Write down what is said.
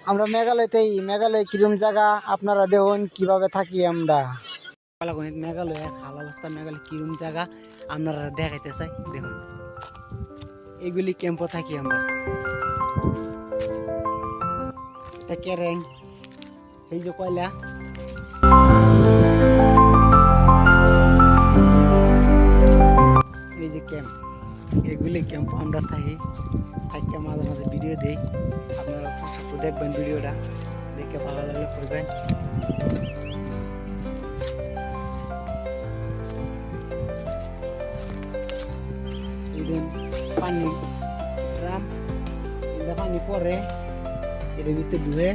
আমরা মেঘালয়তেই। মেঘালয় কিরম জায়গা আপনারা দেখুন কিভাবে থাকি আমরা। মেঘালয় হাল অবস্থা, মেঘালয় কিরম জায়গা আপনারা দেখাইতে চাই দেখুন। এগুলি ক্যাম্পে থাকি আমরা। এটা কেরেং, এই যে কয়লা, এই যে ক্যাম্প, এগুলি ক্যাম্প আমরা থাকি। থাকি মাঝে মাঝে ভিডিও দিই, আপনারা একটু দেখবেন, ভিডিওটা দেখে ভালো লাগলে করবেন। পানি ড্রাম, পানি পরে এর ভিতরে ডুবে